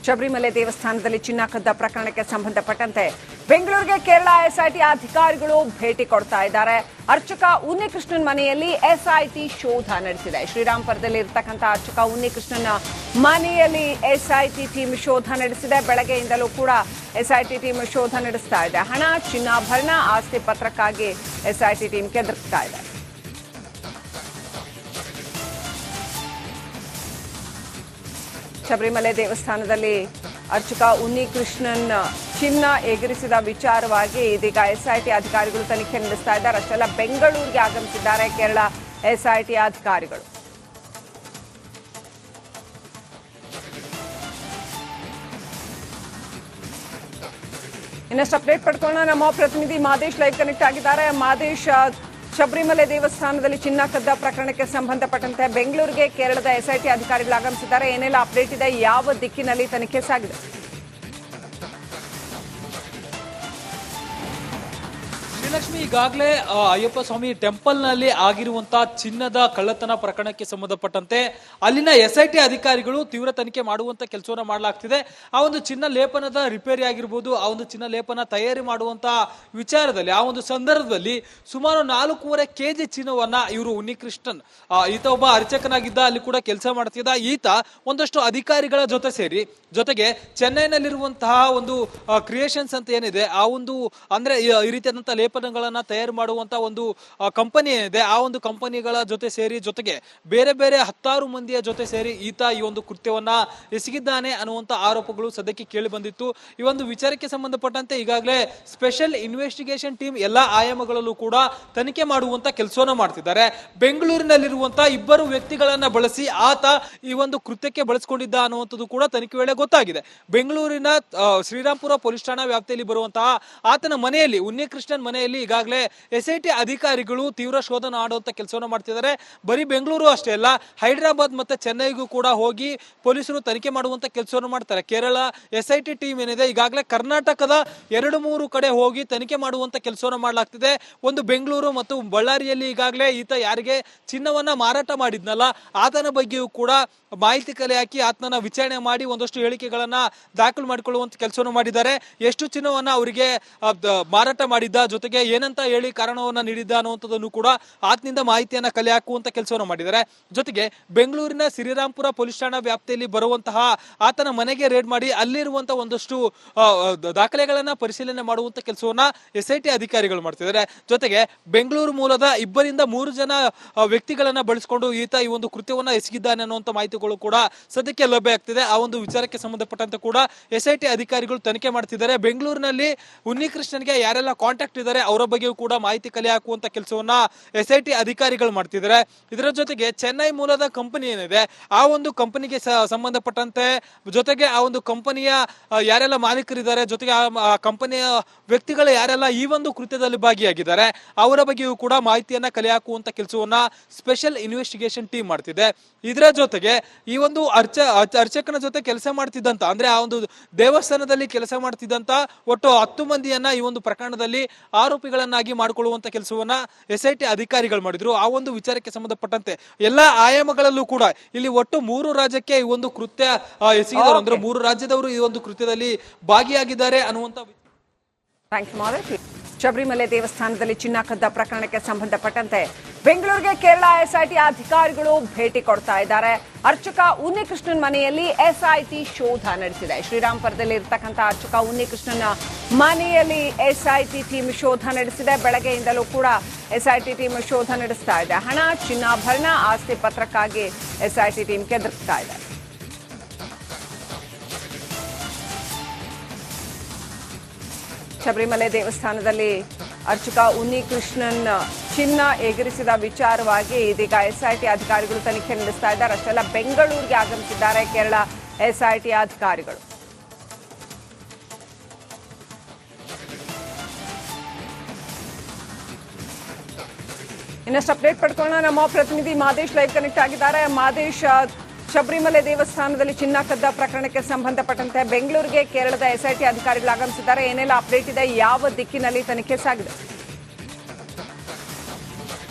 ಶಬರಿಮಲೆ ದೇವಸ್ಥಾನದಲ್ಲಿ ಚಿನ್ನ ಕದ್ದ ಪ್ರಕರಣಕ್ಕೆ ಸಂಬಂಧಪಟ್ಟಂತೆ ಬೆಂಗಳೂರಿಗೆ ಕೇರಳ ಎಸ್ಐಟಿ ಅಧಿಕಾರಿಗಳು ಭೇಟಿ ಕೊಡ್ತಾ ಇದ್ದಾರೆ. ಅರ್ಚಕ ಉನ್ನಿಕೃಷ್ಣನ್ ಮನೆಯಲ್ಲಿ ಎಸ್ಐಟಿ ಶೋಧ ನಡೆಸಿದೆ. ಶ್ರೀರಾಂಪುರದಲ್ಲಿ ಇರತಕ್ಕಂಥ ಅರ್ಚಕ ಉನ್ನಿಕೃಷ್ಣನ್ ಮನೆಯಲ್ಲಿ ಎಸ್ಐಟಿ ಟೀಮ್ ಶೋಧ ನಡೆಸಿದೆ. ಬೆಳಗ್ಗೆಯಿಂದಲೂ ಕೂಡ ಎಸ್ಐಟಿ ಟೀಮ್ ಶೋಧ ನಡೆಸ್ತಾ ಇದೆ. ಹಣ, ಚಿನ್ನಾಭರಣ, ಆಸ್ತಿ ಪತ್ರಕ್ಕಾಗಿ ಎಸ್ಐಟಿ ಟೀಮ್ ಕೆದರ್ತಾ ಇದೆ. ಶಬರಿಮಲೆ ದೇವಸ್ಥಾನದಲ್ಲಿ ಅರ್ಚಕ ಉನ್ನಿಕೃಷ್ಣನ್ ಚಿನ್ನ ಎಗರಿಸಿದ ವಿಚಾರವಾಗಿ ಇದೀಗ ಎಸ್ಐಟಿ ಅಧಿಕಾರಿಗಳು ತನಿಖೆ ನಡೆಸ್ತಾ ಇದ್ದಾರೆ. ಅಷ್ಟೆಲ್ಲ ಬೆಂಗಳೂರಿಗೆ ಆಗಮಿಸಿದ್ದಾರೆ ಕೇರಳ ಎಸ್ಐಟಿ ಅಧಿಕಾರಿಗಳು. ಇನ್ನಷ್ಟು ಅಪ್ಡೇಟ್ ಪಡ್ಕೊಳ್ಳೋಣ. ನಮ್ಮ ಪ್ರತಿನಿಧಿ ಮಾದೇಶ್ ಲೈವ್ ಕನೆಕ್ಟ್ ಆಗಿದ್ದಾರೆ. ಮಾದೇಶ್, ಶಬರಿಮಲೆ ದೇವಸ್ಥಾನದಲ್ಲಿ ಚಿನ್ನ ಕದ್ದ ಪ್ರಕರಣಕ್ಕೆ ಸಂಬಂಧಪಟ್ಟಂತೆ ಬೆಂಗಳೂರಿಗೆ ಕೇರಳದ ಎಸ್ಐಟಿ ಅಧಿಕಾರಿಗಳು ಆಗಮಿಸಿದ್ದಾರೆ. ಏನೆಲ್ಲ ಅಪ್ಡೇಟ್ ಇದೆ? ಯಾವ ದಿಕ್ಕಿನಲ್ಲಿ ತನಿಖೆ ಸಾಗಿದೆ? ಶ್ರೀಲಕ್ಷ್ಮಿ, ಈಗಾಗಲೇ ಅಯ್ಯಪ್ಪ ಸ್ವಾಮಿ ಟೆಂಪಲ್ ನಲ್ಲಿ ಆಗಿರುವಂತಹ ಚಿನ್ನದ ಕಳ್ಳತನ ಪ್ರಕರಣಕ್ಕೆ ಸಂಬಂಧಪಟ್ಟಂತೆ ಅಲ್ಲಿನ ಎಸ್ಐಟಿ ಅಧಿಕಾರಿಗಳು ತೀವ್ರ ತನಿಖೆ ಮಾಡುವಂತ ಕೆಲಸವನ್ನ ಮಾಡಲಾಗ್ತಿದೆ. ಆ ಒಂದು ಚಿನ್ನ ಲೇಪನದ ರಿಪೇರಿ ಆಗಿರ್ಬೋದು, ಆ ಒಂದು ಚಿನ್ನ ಲೇಪನ ತಯಾರಿ ಮಾಡುವಂತಹ ವಿಚಾರದಲ್ಲಿ ಆ ಒಂದು ಸಂದರ್ಭದಲ್ಲಿ ಸುಮಾರು 4.5 kg ಚಿನ್ನವನ್ನ ಇವರು ಉನ್ನಿಕೃಷ್ಣನ್ ಈತ ಒಬ್ಬ ಅರ್ಚಕನಾಗಿದ್ದ, ಅಲ್ಲಿ ಕೂಡ ಕೆಲಸ ಮಾಡ್ತಿದ್ದ ಈತ ಒಂದಷ್ಟು ಅಧಿಕಾರಿಗಳ ಜೊತೆ ಸೇರಿ, ಜೊತೆಗೆ ಚೆನ್ನೈನಲ್ಲಿರುವಂತಹ ಒಂದು ಕ್ರಿಯೇಷನ್ಸ್ ಅಂತ ಏನಿದೆ, ಆ ಒಂದು ಅಂದ್ರೆ ಈ ರೀತಿಯಾದಂತಹ ಲೇಪನಗಳನ್ನ ತಯಾರು ಮಾಡುವಂತ ಒಂದು ಕಂಪನಿ ಏನಿದೆ, ಆ ಒಂದು ಕಂಪನಿಗಳ ಜೊತೆ ಸೇರಿ, ಜೊತೆಗೆ ಬೇರೆ ಬೇರೆ 10 ಮಂದಿಯ ಜೊತೆ ಸೇರಿ ಈತ ಈ ಒಂದು ಕೃತ್ಯವನ್ನ ಎಸಗಿದ್ದಾನೆ ಅನ್ನುವಂತ ಆರೋಪಗಳು ಸದ್ಯಕ್ಕೆ ಕೇಳಿ ಬಂದಿತ್ತು. ಈ ಒಂದು ವಿಚಾರಕ್ಕೆ ಸಂಬಂಧಪಟ್ಟಂತೆ ಈಗಾಗಲೇ ಸ್ಪೆಷಲ್ ಇನ್ವೆಸ್ಟಿಗೇಷನ್ ಟೀಮ್ ಎಲ್ಲಾ ಆಯಾಮಗಳಲ್ಲೂ ಕೂಡ ತನಿಖೆ ಮಾಡುವಂತ ಕೆಲಸವನ್ನ ಮಾಡ್ತಿದ್ದಾರೆ. ಬೆಂಗಳೂರಿನಲ್ಲಿರುವಂತಹ 2 ವ್ಯಕ್ತಿಗಳನ್ನ ಬಳಸಿ ಆತ ಈ ಒಂದು ಕೃತ್ಯಕ್ಕೆ ಬಳಸಿಕೊಂಡಿದ್ದ ಅನ್ನುವಂಥದ್ದು ಕೂಡ ತನಿಖೆ ವೇಳೆ ಗೊತ್ತಾಗಿದೆ. ಬೆಂಗಳೂರಿನ ಶ್ರೀರಾಂಪುರ ಪೊಲೀಸ್ ಠಾಣಾ ವ್ಯಾಪ್ತಿಯಲ್ಲಿ ಬರುವಂತಹ ಆತನ ಮನೆಯಲ್ಲಿ, ಉನ್ನಿಕೃಷ್ಣನ್ ಮನೆಯಲ್ಲಿ ಈಗಾಗಲೇ ಎಸ್ಐಟಿ ಅಧಿಕಾರಿಗಳು ತೀವ್ರ ಶೋಧನ ಮಾಡುವಂತ ಕೆಲಸವನ್ನ ಮಾಡ್ತಿದ್ದಾರೆ. ಬರೀ ಬೆಂಗಳೂರು ಅಷ್ಟೇ ಅಲ್ಲ, ಹೈದರಾಬಾದ್ ಮತ್ತೆ ಚೆನ್ನೈಗೂ ಕೂಡ ಹೋಗಿ ಪೊಲೀಸರು ತನಿಖೆ ಮಾಡುವಂತ ಕೆಲಸವನ್ನು ಮಾಡ್ತಾರೆ. ಕೇರಳ ಎಸ್ಐಟಿ ಟೀಮ್ ಏನಿದೆ ಈಗಾಗಲೇ ಕರ್ನಾಟಕದ 2-3 ಕಡೆ ಹೋಗಿ ತನಿಖೆ ಮಾಡುವಂತ ಕೆಲಸವನ್ನ ಮಾಡಲಾಗ್ತಿದೆ. ಒಂದು ಬೆಂಗಳೂರು ಮತ್ತು ಬಳ್ಳಾರಿಯಲ್ಲಿ ಈಗಾಗಲೇ ಈತ ಯಾರಿಗೆ ಚಿನ್ನವನ್ನ ಮಾರಾಟ ಮಾಡಿದ್ನಲ್ಲ ಆತನ ಬಗ್ಗೆಯೂ ಕೂಡ ಮಾಹಿತಿ ಕಲೆ ಹಾಕಿ ಆತನ ವಿಚಾರಣೆ ಮಾಡಿ ಒಂದಷ್ಟು ಹೇಳಿಕೆಗಳನ್ನ ದಾಖಲು ಮಾಡಿಕೊಳ್ಳುವಂತ ಕೆಲಸವನ್ನು ಮಾಡಿದ್ದಾರೆ. ಎಷ್ಟು ಚಿನ್ನವನ್ನ ಅವರಿಗೆ ಮಾರಾಟ ಮಾಡಿದ್ದ, ಜೊತೆಗೆ ಏನಂತ ಹೇಳಿ ಕಾರಣವನ್ನ ನೀಡಿದ್ದ ಅನ್ನುವಂಥದ್ದನ್ನು ಕೂಡ ಆತನಿಂದ ಮಾಹಿತಿಯನ್ನ ಕಲೆ ಹಾಕುವಂತ ಕೆಲಸವನ್ನು ಮಾಡಿದ್ದಾರೆ. ಜೊತೆಗೆ ಬೆಂಗಳೂರಿನ ಶ್ರೀರಾಂಪುರ ಪೊಲೀಸ್ ಠಾಣಾ ವ್ಯಾಪ್ತಿಯಲ್ಲಿ ಬರುವಂತಹ ಆತನ ಮನೆಗೆ ರೇಡ್ ಮಾಡಿ ಅಲ್ಲಿರುವಂತಹ ಒಂದಷ್ಟು ದಾಖಲೆಗಳನ್ನ ಪರಿಶೀಲನೆ ಮಾಡುವಂತ ಕೆಲಸವನ್ನ ಎಸ್ಐಟಿ ಅಧಿಕಾರಿಗಳು ಮಾಡ್ತಿದ್ದಾರೆ. ಜೊತೆಗೆ ಬೆಂಗಳೂರು ಮೂಲದ 2-3 ಜನ ವ್ಯಕ್ತಿಗಳನ್ನ ಬಳಸಿಕೊಂಡು ಈತ ಈ ಒಂದು ಕೃತ್ಯವನ್ನ ಎಸಗಿದ್ದಾನೆ ಅನ್ನುವಂತ ಮಾಹಿತಿಗಳು ಕೂಡ ಸದ್ಯಕ್ಕೆ ಲಭ್ಯ ಆಗ್ತಿದೆ. ಆ ಒಂದು ವಿಚಾರಕ್ಕೆ ಸಂಬಂಧಪಟ್ಟಂತೆ ಕೂಡ ಎಸ್ಐಟಿ ಅಧಿಕಾರಿಗಳು ತನಿಖೆ ಮಾಡ್ತಿದ್ದಾರೆ. ಬೆಂಗಳೂರಿನಲ್ಲಿ ಉನ್ನಿಕೃಷ್ಣನ್ಗೆ ಯಾರೆಲ್ಲ ಕಾಂಟ್ಯಾಕ್ಟ್ ಇದ್ದಾರೆ ಅವರ ಬಗ್ಗೆಯೂ ಕೂಡ ಮಾಹಿತಿ ಕಲೆ ಹಾಕುವಂತ ಕೆಲಸವನ್ನ ಎಸ್ಐಟಿ ಅಧಿಕಾರಿಗಳು ಮಾಡ್ತಿದ್ದಾರೆ. ಇದರ ಜೊತೆಗೆ ಚೆನ್ನೈ ಮೂಲದ ಕಂಪನಿ ಏನಿದೆ, ಆ ಒಂದು ಕಂಪನಿಗೆ ಸಂಬಂಧಪಟ್ಟಂತೆ, ಜೊತೆಗೆ ಆ ಒಂದು ಕಂಪನಿಯ ಯಾರೆಲ್ಲ ಮಾಲೀಕರಿದ್ದಾರೆ, ಜೊತೆಗೆ ಆ ಕಂಪನಿಯ ವ್ಯಕ್ತಿಗಳು ಯಾರೆಲ್ಲ ಈ ಒಂದು ಕೃತ್ಯದಲ್ಲಿ ಭಾಗಿಯಾಗಿದ್ದಾರೆ ಅವರ ಬಗ್ಗೆಯೂ ಕೂಡ ಮಾಹಿತಿಯನ್ನ ಕಲೆ ಹಾಕುವಂತ ಕೆಲಸವನ್ನ ಸ್ಪೆಷಲ್ ಇನ್ವೆಸ್ಟಿಗೇಷನ್ ಟೀಮ್ ಮಾಡ್ತಿದೆ. ಇದರ ಜೊತೆಗೆ ಈ ಒಂದು ಅರ್ಚಕನ ಜೊತೆ ಕೆಲಸ ಮಾಡ್ತಿದ್ದಂತ, ಅಂದ್ರೆ ಆ ಒಂದು ದೇವಸ್ಥಾನದಲ್ಲಿ ಕೆಲಸ ಮಾಡ್ತಿದ್ದಂತ ಒಟ್ಟು 10 ಮಂದಿಯನ್ನ ಈ ಒಂದು ಪ್ರಕರಣದಲ್ಲಿ ಆರೋಪಿಗಳನ್ನಾಗಿ ಮಾಡಿಕೊಳ್ಳುವಂತ ಕೆಲಸವನ್ನ ಎಸ್ಐಟಿ ಅಧಿಕಾರಿಗಳು ಮಾಡಿದ್ರು. ಆ ಒಂದು ವಿಚಾರಕ್ಕೆ ಸಂಬಂಧಪಟ್ಟಂತೆ ಎಲ್ಲಾ ಆಯಾಮಗಳಲ್ಲೂ ಕೂಡ ಇಲ್ಲಿ ಒಟ್ಟು 3 ರಾಜ್ಯಕ್ಕೆ ಈ ಒಂದು ಕೃತ್ಯ ಎಸಗಿದರು, ಅಂದ್ರೆ 3 ರಾಜ್ಯದವರು ಈ ಒಂದು ಕೃತ್ಯದಲ್ಲಿ ಭಾಗಿಯಾಗಿದ್ದಾರೆ ಅನ್ನುವಂತ. ಶಬರಿಮಲೆ ದೇವಸ್ಥಾನದಲ್ಲಿ ಚಿನ್ನ ಕದ್ದ ಪ್ರಕರಣಕ್ಕೆ ಸಂಬಂಧಪಟ್ಟಂತೆ ಬೆಂಗಳೂರಿಗೆ ಕೇರಳ ಎಸ್ಐಟಿ ಅಧಿಕಾರಿಗಳು ಭೇಟಿ ಕೊಡ್ತಾ ಇದ್ದಾರೆ. ಅರ್ಚಕ ಉನ್ನಿಕೃಷ್ಣನ್ ಮನೆಯಲ್ಲಿ ಎಸ್ಐಟಿ ಶೋಧ ನಡೆಸಿದೆ. ಶ್ರೀರಾಂಪುರದಲ್ಲಿ ಇರತಕ್ಕಂಥ ಅರ್ಚಕ ಉನ್ನಿಕೃಷ್ಣನ್ ಮನೆಯಲ್ಲಿ ಎಸ್ಐಟಿ ಟೀಮ್ ಶೋಧ ನಡೆಸಿದೆ. ಬೆಳಗ್ಗೆಯಿಂದಲೂ ಕೂಡ ಎಸ್ಐಟಿ ಟೀಮ್ ಶೋಧ ನಡೆಸ್ತಾ ಇದೆ. ಹಣ, ಚಿನ್ನಾಭರಣ, ಆಸ್ತಿ ಪತ್ರಕ್ಕಾಗಿ ಎಸ್ಐಟಿ ಟೀಮ್ ಕೆದರ್ತಾ ಇದೆ. ಶಬರಿಮಲೆ ದೇವಸ್ಥಾನದಲ್ಲಿ ಅರ್ಚಕ ಉನ್ನಿಕೃಷ್ಣನ್ ಚಿನ್ನ ಎಗರಿಸಿದ ವಿಚಾರವಾಗಿ ಇದೀಗ ಎಸ್ಐಟಿ ಅಧಿಕಾರಿಗಳು ತನಿಖೆ ನಡೆಸ್ತಾ ಇದ್ದಾರೆ. ಅಷ್ಟೆಲ್ಲ ಬೆಂಗಳೂರಿಗೆ ಆಗಮಿಸಿದ್ದಾರೆ ಕೇರಳ ಎಸ್ಐಟಿ ಅಧಿಕಾರಿಗಳು. ಇನ್ನಷ್ಟು ಅಪ್ಡೇಟ್ ಪಡ್ಕೊಳ್ಳೋಣ. ನಮ್ಮ ಪ್ರತಿನಿಧಿ ಮಾದೇಶ್ ಲೈವ್ ಕನೆಕ್ಟ್ ಆಗಿದ್ದಾರೆ. ಮಾದೇಶ್, ಶಬರಿಮಲೆ ದೇವಸ್ಥಾನದಲ್ಲಿ ಚಿನ್ನ ಕದ್ದ ಪ್ರಕರಣಕ್ಕೆ ಸಂಬಂಧಪಟ್ಟಂತೆ ಬೆಂಗಳೂರಿಗೆ ಕೇರಳದ ಎಸ್ಐಟಿ ಅಧಿಕಾರಿಗಳು ಆಗಮಿಸಿದ್ದಾರೆ. ಏನೆಲ್ಲ ಅಪ್ಡೇಟ್ ಇದೆ? ಯಾವ ದಿಕ್ಕಿನಲ್ಲಿ ತನಿಖೆ ಸಾಗಿದೆ?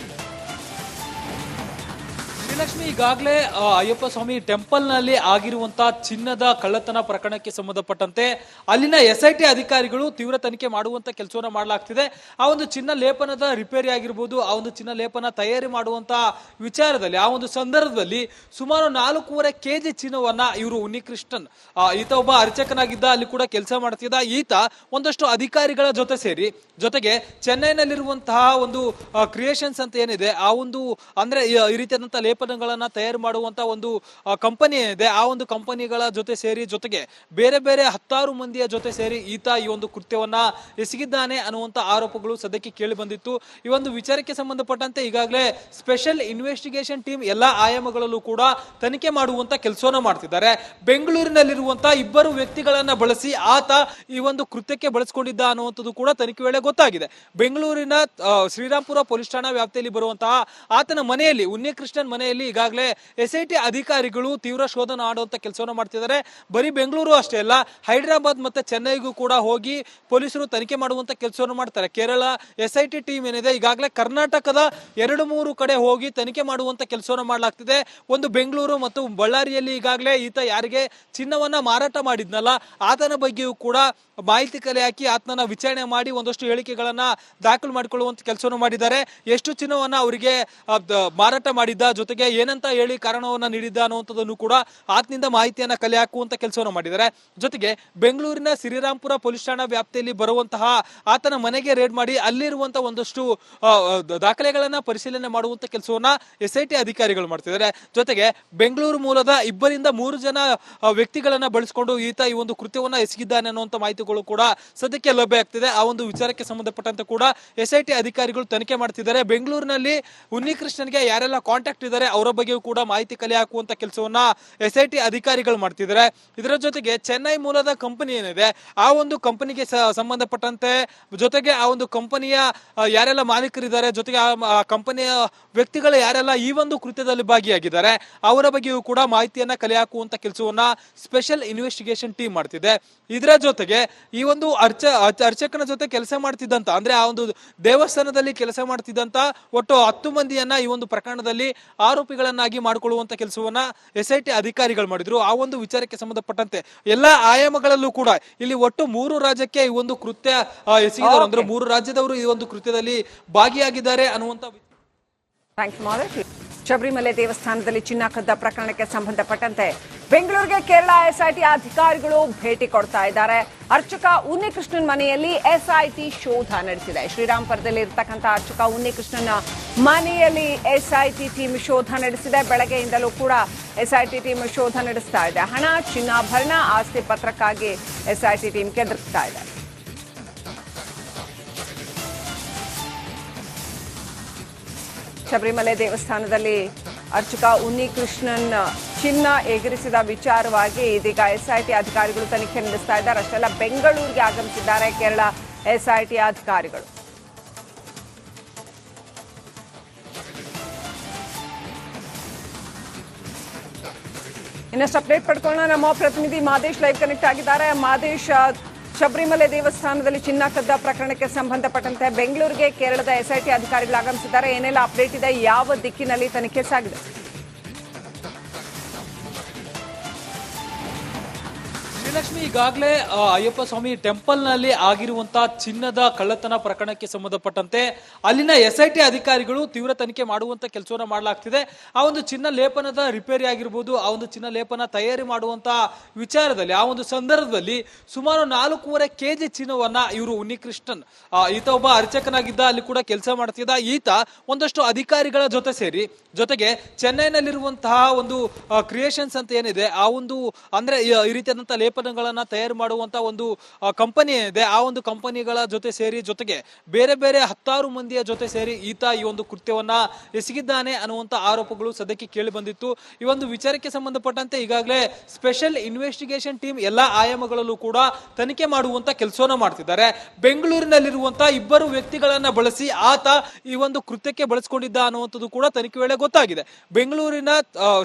ಶ್ರೀಲಕ್ಷ್ಮಿ ಈಗಾಗಲೇ ಅಯ್ಯಪ್ಪ ಸ್ವಾಮಿ ಟೆಂಪಲ್ ನಲ್ಲಿ ಆಗಿರುವಂತಹ ಚಿನ್ನದ ಕಳ್ಳತನ ಪ್ರಕರಣಕ್ಕೆ ಸಂಬಂಧಪಟ್ಟಂತೆ ಅಲ್ಲಿನ SIT ಅಧಿಕಾರಿಗಳು ತೀವ್ರ ತನಿಖೆ ಮಾಡುವಂತ ಕೆಲಸವನ್ನ ಮಾಡಲಾಗ್ತಿದೆ. ಆ ಒಂದು ಚಿನ್ನ ಲೇಪನದ ರಿಪೇರಿ ಆಗಿರ್ಬೋದು, ಆ ಒಂದು ಚಿನ್ನ ಲೇಪನ ತಯಾರಿ ಮಾಡುವಂತ ವಿಚಾರದಲ್ಲಿ ಆ ಒಂದು ಸಂದರ್ಭದಲ್ಲಿ ಸುಮಾರು 4.5 kg ಚಿನ್ನವನ್ನ ಇವರು ಉನ್ನಿಕೃಷ್ಣನ್ ಈತ ಒಬ್ಬ ಅರ್ಚಕನಾಗಿದ್ದ, ಅಲ್ಲಿ ಕೂಡ ಕೆಲಸ ಮಾಡ್ತಿದ್ದ ಈತ ಒಂದಷ್ಟು ಅಧಿಕಾರಿಗಳ ಜೊತೆ ಸೇರಿ ಜೊತೆಗೆ ಚೆನ್ನೈನಲ್ಲಿರುವಂತಹ ಒಂದು ಕ್ರಿಯೇಷನ್ಸ್ ಅಂತ ಏನಿದೆ, ಆ ಒಂದು ಅಂದ್ರೆ ಈ ರೀತಿಯಾದಂತಹ ಲೇಪನಗಳನ್ನ ತಯಾರು ಮಾಡುವಂತ ಒಂದು ಕಂಪನಿ ಏನಿದೆ, ಆ ಒಂದು ಕಂಪನಿಗಳ ಜೊತೆ ಸೇರಿ ಜೊತೆಗೆ ಬೇರೆ ಬೇರೆ 10 ಮಂದಿಯ ಜೊತೆ ಸೇರಿ ಈತ ಈ ಒಂದು ಕೃತ್ಯವನ್ನ ಎಸಗಿದ್ದಾನೆ ಅನ್ನುವಂತ ಆರೋಪಗಳು ಸದ್ಯಕ್ಕೆ ಕೇಳಿ ಬಂದಿತ್ತು. ಈ ಒಂದು ವಿಚಾರಕ್ಕೆ ಸಂಬಂಧಪಟ್ಟಂತೆ ಈಗಾಗಲೇ ಸ್ಪೆಷಲ್ ಇನ್ವೆಸ್ಟಿಗೇಷನ್ ಟೀಮ್ ಎಲ್ಲಾ ಆಯಾಮಗಳಲ್ಲೂ ಕೂಡ ತನಿಖೆ ಮಾಡುವಂತ ಕೆಲಸವನ್ನ ಮಾಡ್ತಿದ್ದಾರೆ. ಬೆಂಗಳೂರಿನಲ್ಲಿರುವಂತಹ 2 ವ್ಯಕ್ತಿಗಳನ್ನ ಬಳಸಿ ಆತ ಈ ಒಂದು ಕೃತ್ಯಕ್ಕೆ ಬಳಸಿಕೊಂಡಿದ್ದ ಅನ್ನುವಂಥದ್ದು ಕೂಡ ತನಿಖೆ ವೇಳೆ ಗೊತ್ತಾಗಿದೆ. ಬೆಂಗಳೂರಿನ ಶ್ರೀರಾಂಪುರ ಪೊಲೀಸ್ ಠಾಣಾ ವ್ಯಾಪ್ತಿಯಲ್ಲಿ ಬರುವಂತಹ ಆತನ ಮನೆಯಲ್ಲಿ, ಉನ್ನಿಕೃಷ್ಣನ್ ಮನೆಯಲ್ಲಿ ಈಗಾಗಲೇ SIT ಅಧಿಕಾರಿಗಳು ತೀವ್ರ ಶೋಧನ ಮಾಡುವಂತ ಕೆಲಸವನ್ನ ಮಾಡ್ತಿದ್ದಾರೆ. ಬರೀ ಬೆಂಗಳೂರು ಅಷ್ಟೇ ಅಲ್ಲ, ಹೈದರಾಬಾದ್ ಮತ್ತೆ ಚೆನ್ನೈಗೂ ಕೂಡ ಹೋಗಿ ಪೊಲೀಸರು ತನಿಖೆ ಮಾಡುವಂತ ಕೆಲಸವನ್ನು ಮಾಡ್ತಾರೆ. ಕೇರಳ SIT ಟೀಮ್ ಏನಿದೆ ಈಗಾಗಲೇ ಕರ್ನಾಟಕದ 2-3 ಕಡೆ ಹೋಗಿ ತನಿಖೆ ಮಾಡುವಂತ ಕೆಲಸವನ್ನ ಮಾಡಲಾಗ್ತಿದೆ. ಒಂದು ಬೆಂಗಳೂರು ಮತ್ತು ಬಳ್ಳಾರಿಯಲ್ಲಿ ಈಗಾಗಲೇ ಈತ ಯಾರಿಗೆ ಚಿನ್ನವನ್ನ ಮಾರಾಟ ಮಾಡಿದ್ನಲ್ಲ ಆತನ ಬಗ್ಗೆಯೂ ಕೂಡ ಮಾಹಿತಿ ಕಲೆ ಹಾಕಿ ಆತನ ವಿಚಾರಣೆ ಮಾಡಿ ಒಂದಷ್ಟು ಹೇಳಿಕೆಗಳನ್ನ ದಾಖಲು ಮಾಡಿಕೊಳ್ಳುವಂತ ಕೆಲಸವನ್ನು ಮಾಡಿದ್ದಾರೆ. ಎಷ್ಟು ಚಿನ್ನವನ್ನ ಅವರಿಗೆ ಮಾರಾಟ ಮಾಡಿದ್ದ, ಜೊತೆಗೆ ಏನಂತ ಹೇಳಿ ಕಾರಣವನ್ನ ನೀಡಿದ್ದ ಅನ್ನುವಂಥದ್ದನ್ನು ಕೂಡ ಆತನಿಂದ ಮಾಹಿತಿಯನ್ನ ಕಲೆ ಹಾಕುವಂತ ಕೆಲಸವನ್ನು ಮಾಡಿದ್ದಾರೆ. ಜೊತೆಗೆ ಬೆಂಗಳೂರಿನ ಶ್ರೀರಾಂಪುರ ಪೊಲೀಸ್ ಠಾಣಾ ವ್ಯಾಪ್ತಿಯಲ್ಲಿ ಬರುವಂತಹ ಆತನ ಮನೆಗೆ ರೇಡ್ ಮಾಡಿ ಅಲ್ಲಿರುವಂತಹ ಒಂದಷ್ಟು ದಾಖಲೆಗಳನ್ನ ಪರಿಶೀಲನೆ ಮಾಡುವಂತ ಕೆಲಸವನ್ನ SIT ಅಧಿಕಾರಿಗಳು ಮಾಡ್ತಿದ್ದಾರೆ. ಜೊತೆಗೆ ಬೆಂಗಳೂರು ಮೂಲದ 2-3 ಜನ ವ್ಯಕ್ತಿಗಳನ್ನ ಬಳಸಿಕೊಂಡು ಈತ ಈ ಒಂದು ಕೃತ್ಯವನ್ನ ಎಸಗಿದ್ದಾನೆ ಅನ್ನುವಂತ ಮಾಹಿತಿಗಳು ಕೂಡ ಸದ್ಯಕ್ಕೆ ಲಭ್ಯ ಆಗ್ತಿದೆ. ಆ ಒಂದು ವಿಚಾರಕ್ಕೆ ಸಂಬಂಧಪಟ್ಟಂತೆ ಕೂಡ SIT ಅಧಿಕಾರಿಗಳು ತನಿಖೆ ಮಾಡ್ತಿದ್ದಾರೆ. ಬೆಂಗಳೂರಿನಲ್ಲಿ ಉನ್ನಿಕೃಷ್ಣನ್ಗೆ ಯಾರೆಲ್ಲ ಕಾಂಟ್ಯಾಕ್ಟ್ ಇದ್ದಾರೆ ಅವರ ಬಗ್ಗೆಯೂ ಕೂಡ ಮಾಹಿತಿ ಕಲೆ ಹಾಕುವಂತ ಕೆಲಸವನ್ನ SIT ಅಧಿಕಾರಿಗಳು ಮಾಡ್ತಿದ್ದಾರೆ. ಇದರ ಜೊತೆಗೆ ಚೆನ್ನೈ ಮೂಲದ ಕಂಪನಿ ಏನಿದೆ, ಆ ಒಂದು ಕಂಪನಿಗೆ ಸಂಬಂಧಪಟ್ಟಂತೆ ಜೊತೆಗೆ ಆ ಒಂದು ಕಂಪನಿಯ ಯಾರೆಲ್ಲ ಮಾಲೀಕರಿದ್ದಾರೆ, ಜೊತೆಗೆ ಆ ಕಂಪನಿಯ ವ್ಯಕ್ತಿಗಳು ಯಾರೆಲ್ಲ ಈ ಒಂದು ಕೃತ್ಯದಲ್ಲಿ ಭಾಗಿಯಾಗಿದ್ದಾರೆ ಅವರ ಬಗ್ಗೆಯೂ ಕೂಡ ಮಾಹಿತಿಯನ್ನ ಕಲೆ ಹಾಕುವಂತ ಕೆಲಸವನ್ನ ಸ್ಪೆಷಲ್ ಇನ್ವೆಸ್ಟಿಗೇಷನ್ ಟೀಮ್ ಮಾಡ್ತಿದೆ. ಇದರ ಜೊತೆಗೆ ಈ ಒಂದು ಅರ್ಚಕನ ಜೊತೆ ಕೆಲಸ ಮಾಡ್ತಿದ್ದಂತ, ಅಂದ್ರೆ ಆ ಒಂದು ದೇವಸ್ಥಾನದಲ್ಲಿ ಕೆಲಸ ಮಾಡ್ತಿದ್ದಂತ ಒಟ್ಟು 10 ಮಂದಿಯನ್ನ ಈ ಒಂದು ಪ್ರಕರಣದಲ್ಲಿ ಆರೋಪಿಗಳನ್ನಾಗಿ ಮಾಡಿಕೊಳ್ಳುವಂತ ಕೆಲಸವನ್ನ SIT ಅಧಿಕಾರಿಗಳು ಮಾಡಿದ್ರು. ಆ ಒಂದು ವಿಚಾರಕ್ಕೆ ಸಂಬಂಧಪಟ್ಟಂತೆ ಎಲ್ಲಾ ಆಯಾಮಗಳಲ್ಲೂ ಕೂಡ ಇಲ್ಲಿ ಒಟ್ಟು 3 ರಾಜ್ಯಕ್ಕೆ ಈ ಒಂದು ಕೃತ್ಯ ಎಸಗಿದವರು, ಅಂದ್ರೆ 3 ರಾಜ್ಯದವರು ಈ ಒಂದು ಕೃತ್ಯದಲ್ಲಿ ಭಾಗಿಯಾಗಿದ್ದಾರೆ ಅನ್ನುವಂತ. ಶಬರಿಮಲೆ ದೇವಸ್ಥಾನದಲ್ಲಿ ಚಿನ್ನ ಕದ್ದ ಪ್ರಕರಣಕ್ಕೆ ಸಂಬಂಧಪಟ್ಟಂತೆ ಬೆಂಗಳೂರಿಗೆ ಕೇರಳ SIT ಅಧಿಕಾರಿಗಳು ಭೇಟಿ ಕೊಡ್ತಾ ಇದ್ದಾರೆ. ಅರ್ಚಕ ಉನ್ನಿಕೃಷ್ಣನ್ ಮನೆಯಲ್ಲಿ SIT ಶೋಧ ನಡೆಸಿದೆ. ಶ್ರೀರಾಂಪುರದಲ್ಲಿ ಇರತಕ್ಕಂಥ ಅರ್ಚಕ ಉನ್ನಿಕೃಷ್ಣನ್ ಮನೆಯಲ್ಲಿ SIT ಟೀಮ್ ಶೋಧ ನಡೆಸಿದೆ. ಬೆಳಗ್ಗೆಯಿಂದಲೂ ಕೂಡ SIT ಟೀಮ್ ಶೋಧ ನಡೆಸ್ತಾ ಇದೆ. ಹಣ, ಚಿನ್ನಾಭರಣ, ಆಸ್ತಿ ಪತ್ರಕ್ಕಾಗಿ SIT ಟೀಮ್ ಕೆದರ್ತಾ ಇದೆ. ಶಬರಿಮಲೆ ದೇವಸ್ಥಾನದಲ್ಲಿ ಅರ್ಚಕ ಉನ್ನಿಕೃಷ್ಣನ್ ಚಿನ್ನ ಎಗರಿಸಿದ ವಿಚಾರವಾಗಿ ಇದೀಗ SIT ಅಧಿಕಾರಿಗಳು ತನಿಖೆ ನಡೆಸ್ತಾ ಇದ್ದಾರೆ. ಅಷ್ಟೆಲ್ಲ ಬೆಂಗಳೂರಿಗೆ ಆಗಮಿಸಿದ್ದಾರೆ ಕೇರಳ SIT ಅಧಿಕಾರಿಗಳು. ಇನ್ನಷ್ಟು ಅಪ್ಡೇಟ್ ಪಡ್ಕೊಳ್ಳೋಣ. ನಮ್ಮ ಪ್ರತಿನಿಧಿ ಮಾದೇಶ್ ಲೈವ್ ಕನೆಕ್ಟ್ ಆಗಿದ್ದಾರೆ. ಮಾದೇಶ್, ಶಬರಿಮಲೆ ದೇವಸ್ಥಾನದಲ್ಲಿ ಚಿನ್ನ ಕದ್ದ ಪ್ರಕರಣಕ್ಕೆ ಸಂಬಂಧಪಟ್ಟಂತೆ ಬೆಂಗಳೂರಿಗೆ ಕೇರಳದ SIT ಅಧಿಕಾರಿಗಳು ಆಗಮಿಸಿದ್ದಾರೆ. ಏನೆಲ್ಲ ಅಪ್ಡೇಟ್ ಇದೆ, ಯಾವ ದಿಕ್ಕಿನಲ್ಲಿ ತನಿಖೆ ಸಾಗಿದೆ? ಶ್ರೀಲಕ್ಷ್ಮಿ ಈಗಾಗಲೇ ಅಯ್ಯಪ್ಪ ಸ್ವಾಮಿ ಟೆಂಪಲ್ ನಲ್ಲಿ ಆಗಿರುವಂತಹ ಚಿನ್ನದ ಕಳ್ಳತನ ಪ್ರಕರಣಕ್ಕೆ ಸಂಬಂಧಪಟ್ಟಂತೆ ಅಲ್ಲಿನ SIT ಅಧಿಕಾರಿಗಳು ತೀವ್ರ ತನಿಖೆ ಮಾಡುವಂತ ಕೆಲಸವನ್ನ ಮಾಡಲಾಗ್ತಿದೆ. ಆ ಒಂದು ಚಿನ್ನ ಲೇಪನದ ರಿಪೇರಿ ಆಗಿರ್ಬೋದು, ಆ ಒಂದು ಚಿನ್ನ ಲೇಪನ ತಯಾರಿ ಮಾಡುವಂತ ವಿಚಾರದಲ್ಲಿ ಆ ಒಂದು ಸಂದರ್ಭದಲ್ಲಿ ಸುಮಾರು 4.5 kg ಚಿನ್ನವನ್ನ ಇವರು ಉನ್ನಿಕೃಷ್ಣನ್ ಈತ ಒಬ್ಬ ಅರ್ಚಕನಾಗಿದ್ದ, ಅಲ್ಲಿ ಕೂಡ ಕೆಲಸ ಮಾಡ್ತಿದ್ದ ಈತ ಒಂದಷ್ಟು ಅಧಿಕಾರಿಗಳ ಜೊತೆ ಸೇರಿ ಜೊತೆಗೆ ಚೆನ್ನೈನಲ್ಲಿರುವಂತಹ ಒಂದು ಕ್ರಿಯೇಷನ್ಸ್ ಅಂತ ಏನಿದೆ, ಆ ಒಂದು ಅಂದ್ರೆ ಈ ರೀತಿಯಾದಂತಹ ಲೇಪನಗಳನ್ನ ತಯಾರು ಮಾಡುವಂತ ಒಂದು ಕಂಪನಿ ಏನಿದೆ, ಆ ಒಂದು ಕಂಪನಿಗಳ ಜೊತೆ ಸೇರಿ ಜೊತೆಗೆ ಬೇರೆ ಬೇರೆ 10 ಮಂದಿಯ ಜೊತೆ ಸೇರಿ ಈತ ಈ ಒಂದು ಕೃತ್ಯವನ್ನ ಎಸಗಿದ್ದಾನೆ ಅನ್ನುವಂತ ಆರೋಪಗಳು ಸದ್ಯಕ್ಕೆ ಕೇಳಿ ಬಂದಿತ್ತು. ಈ ಒಂದು ವಿಚಾರಕ್ಕೆ ಸಂಬಂಧಪಟ್ಟಂತೆ ಈಗಾಗಲೇ ಸ್ಪೆಷಲ್ ಇನ್ವೆಸ್ಟಿಗೇಷನ್ ಟೀಮ್ ಎಲ್ಲಾ ಆಯಾಮಗಳಲ್ಲೂ ಕೂಡ ತನಿಖೆ ಮಾಡುವಂತ ಕೆಲಸವನ್ನ ಮಾಡ್ತಿದ್ದಾರೆ. ಬೆಂಗಳೂರಿನಲ್ಲಿರುವಂತಹ 2 ವ್ಯಕ್ತಿಗಳನ್ನ ಬಳಸಿ ಆತ ಈ ಒಂದು ಕೃತ್ಯಕ್ಕೆ ಬಳಸಿಕೊಂಡಿದ್ದ ಅನ್ನುವಂಥದ್ದು ಕೂಡ ತನಿಖೆ ವೇಳೆ ಗೊತ್ತಾಗಿದೆ. ಬೆಂಗಳೂರಿನ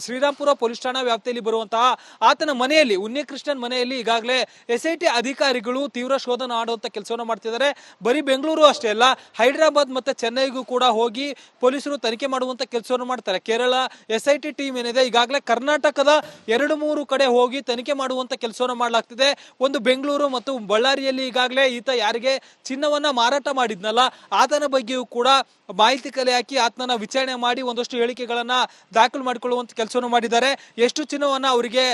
ಶ್ರೀರಾಂಪುರ ಪೊಲೀಸ್ ಠಾಣಾ ವ್ಯಾಪ್ತಿಯಲ್ಲಿ ಬರುವಂತಹ ಆತನ ಮನೆಯಲ್ಲಿ, ಉನ್ನಿಕೃಷ್ಣನ್ ಮನೆಯಲ್ಲಿ ಹಿನ್ನೆಲೆಯಲ್ಲಿ ಈಗಾಗಲೇ SIT ಅಧಿಕಾರಿಗಳು ತೀವ್ರ ಶೋಧ ಮಾಡುವಂತ ಕೆಲಸವನ್ನು ಮಾಡ್ತಿದ್ದಾರೆ. ಬರೀ ಬೆಂಗಳೂರು ಅಷ್ಟೇ ಅಲ್ಲ, ಹೈದರಾಬಾದ್ ಮತ್ತೆ ಚೆನ್ನೈಗೂ ಕೂಡ ಹೋಗಿ ಪೊಲೀಸರು ತನಿಖೆ ಮಾಡುವಂತ ಕೆಲಸವನ್ನು ಮಾಡ್ತಾರೆ. ಕೇರಳ SIT ಟೀಮ್ ಏನಿದೆ ಈಗಾಗಲೇ ಕರ್ನಾಟಕದ 2-3 ಕಡೆ ಹೋಗಿ ತನಿಖೆ ಮಾಡುವಂತ ಕೆಲಸವನ್ನು ಮಾಡಲಾಗ್ತಿದೆ. ಒಂದು ಬೆಂಗಳೂರು ಮತ್ತು ಬಳ್ಳಾರಿಯಲ್ಲಿ ಈಗಾಗಲೇ ಈತ ಯಾರಿಗೆ ಚಿನ್ನವನ್ನ ಮಾರಾಟ ಮಾಡಿದ್ನಲ್ಲ ಆತನ ಬಗ್ಗೆಯೂ ಕೂಡ ಮಾಹಿತಿ ಕಲೆ ಹಾಕಿ ಆತನ ವಿಚಾರಣೆ ಮಾಡಿ ಒಂದಷ್ಟು ಹೇಳಿಕೆಗಳನ್ನ ದಾಖಲು ಮಾಡಿಕೊಳ್ಳುವಂತ ಕೆಲಸವನ್ನು ಮಾಡಿದ್ದಾರೆ. ಎಷ್ಟು ಚಿನ್ನವನ್ನ ಅವರಿಗೆ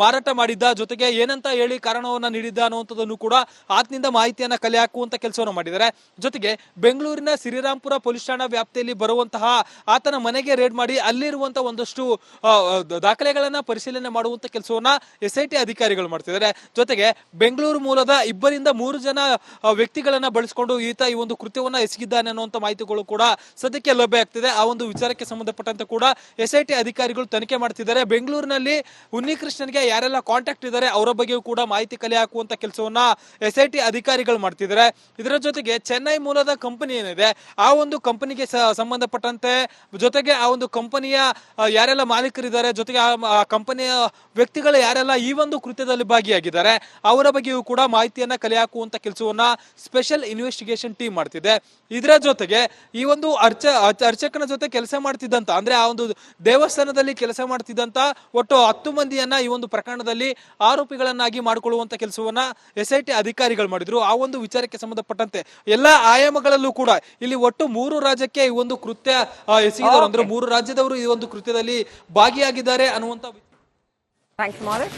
ಮಾರಾಟ ಮಾಡಿದ್ದ, ಜೊತೆಗೆ ಏನಂತ ಹೇಳಿ ಕಾರಣವನ್ನ ನೀಡಿದ್ದ ಅನ್ನುವಂಥದ್ದನ್ನು ಕೂಡ ಆತನಿಂದ ಮಾಹಿತಿಯನ್ನ ಕಲೆ ಹಾಕುವಂತ ಕೆಲಸವನ್ನು ಮಾಡಿದ್ದಾರೆ. ಜೊತೆಗೆ ಬೆಂಗಳೂರಿನ ಶ್ರೀರಾಮ್ಪುರ ಪೊಲೀಸ್ ಠಾಣಾ ವ್ಯಾಪ್ತಿಯಲ್ಲಿ ಬರುವಂತಹ ಆತನ ಮನೆಗೆ ರೇಡ್ ಮಾಡಿ ಅಲ್ಲಿರುವಂತಹ ಒಂದಷ್ಟು ದಾಖಲೆಗಳನ್ನ ಪರಿಶೀಲನೆ ಮಾಡುವಂತ ಕೆಲಸವನ್ನ SIT ಅಧಿಕಾರಿಗಳು ಮಾಡ್ತಿದ್ದಾರೆ. ಜೊತೆಗೆ ಬೆಂಗಳೂರು ಮೂಲದ 2-3 ಜನ ವ್ಯಕ್ತಿಗಳನ್ನ ಬಳಸಿಕೊಂಡು ಈತ ಈ ಒಂದು ಕೃತ್ಯವನ್ನ ಎಸಗಿದ್ದಾನೆ ಅನ್ನುವಂತ ಮಾಹಿತಿಗಳು ಕೂಡ ಸದ್ಯಕ್ಕೆ ಲಭ್ಯ ಆಗ್ತಿದೆ. ಆ ಒಂದು ವಿಚಾರಕ್ಕೆ ಸಂಬಂಧಪಟ್ಟಂತೆ ಕೂಡ SIT ಅಧಿಕಾರಿಗಳು ತನಿಖೆ ಮಾಡ್ತಿದ್ದಾರೆ. ಬೆಂಗಳೂರಿನಲ್ಲಿ ಉನ್ನಿಕೃಷ್ಣನ್ಗೆ ಯಾರೆಲ್ಲ ಕಾಂಟ್ಯಾಕ್ಟ್ ಇದ್ದಾರೆ ಅವರ ಬಗ್ಗೆಯೂ ಕೂಡ ಮಾಹಿತಿ ಕಲೆ ಹಾಕುವಂತ ಕೆಲಸವನ್ನ SIT ಅಧಿಕಾರಿಗಳು ಮಾಡ್ತಿದ್ದಾರೆ. ಇದರ ಜೊತೆಗೆ ಚೆನ್ನೈ ಮೂಲದ ಕಂಪನಿ ಏನಿದೆ ಆ ಒಂದು ಕಂಪನಿಗೆ ಸಂಬಂಧಪಟ್ಟಂತೆ, ಜೊತೆಗೆ ಆ ಒಂದು ಕಂಪನಿಯ ಯಾರೆಲ್ಲ ಮಾಲೀಕರಿದ್ದಾರೆ, ಜೊತೆಗೆ ಆ ಕಂಪನಿಯ ವ್ಯಕ್ತಿಗಳು ಯಾರೆಲ್ಲ ಈ ಒಂದು ಕೃತ್ಯದಲ್ಲಿ ಭಾಗಿಯಾಗಿದ್ದಾರೆ ಅವರ ಬಗ್ಗೆಯೂ ಕೂಡ ಮಾಹಿತಿಯನ್ನ ಕಲೆ ಹಾಕುವಂತ ಕೆಲಸವನ್ನ ಸ್ಪೆಷಲ್ ಇನ್ವೆಸ್ಟಿಗೇಷನ್ ಟೀಮ್ ಮಾಡ್ತಿದೆ. ಇದರ ಜೊತೆಗೆ ಈ ಒಂದು ಅರ್ಚಕನ ಜೊತೆ ಕೆಲಸ ಮಾಡ್ತಿದ್ದಂತ, ಅಂದ್ರೆ ಆ ಒಂದು ದೇವಸ್ಥಾನದಲ್ಲಿ ಕೆಲಸ ಮಾಡ್ತಿದ್ದಂತ ಒಟ್ಟು 10 ಮಂದಿಯನ್ನ ಈ ಒಂದು ಪ್ರಕರಣದಲ್ಲಿ ಆರೋಪಿಗಳನ್ನಾಗಿ ಮಾಡಿಕೊಳ್ಳುವಂತ ಕೆಲಸವನ್ನ SIT ಅಧಿಕಾರಿಗಳು ಮಾಡಿದ್ರು. ಆ ಒಂದು ವಿಚಾರಕ್ಕೆ ಸಂಬಂಧಪಟ್ಟಂತೆ ಎಲ್ಲಾ ಆಯಾಮಗಳಲ್ಲೂ ಕೂಡ ಇಲ್ಲಿ ಒಟ್ಟು 3 ರಾಜ್ಯಕ್ಕೆ ಈ ಒಂದು ಕೃತ್ಯ ಎಸಗಿದವರು, ಅಂದ್ರೆ 3 ರಾಜ್ಯದವರು ಈ ಒಂದು ಕೃತ್ಯದಲ್ಲಿ ಭಾಗಿಯಾಗಿದ್ದಾರೆ ಅನ್ನುವಂತ. ಥ್ಯಾಂಕ್ಸ್ ಮಾಲಿಕ್.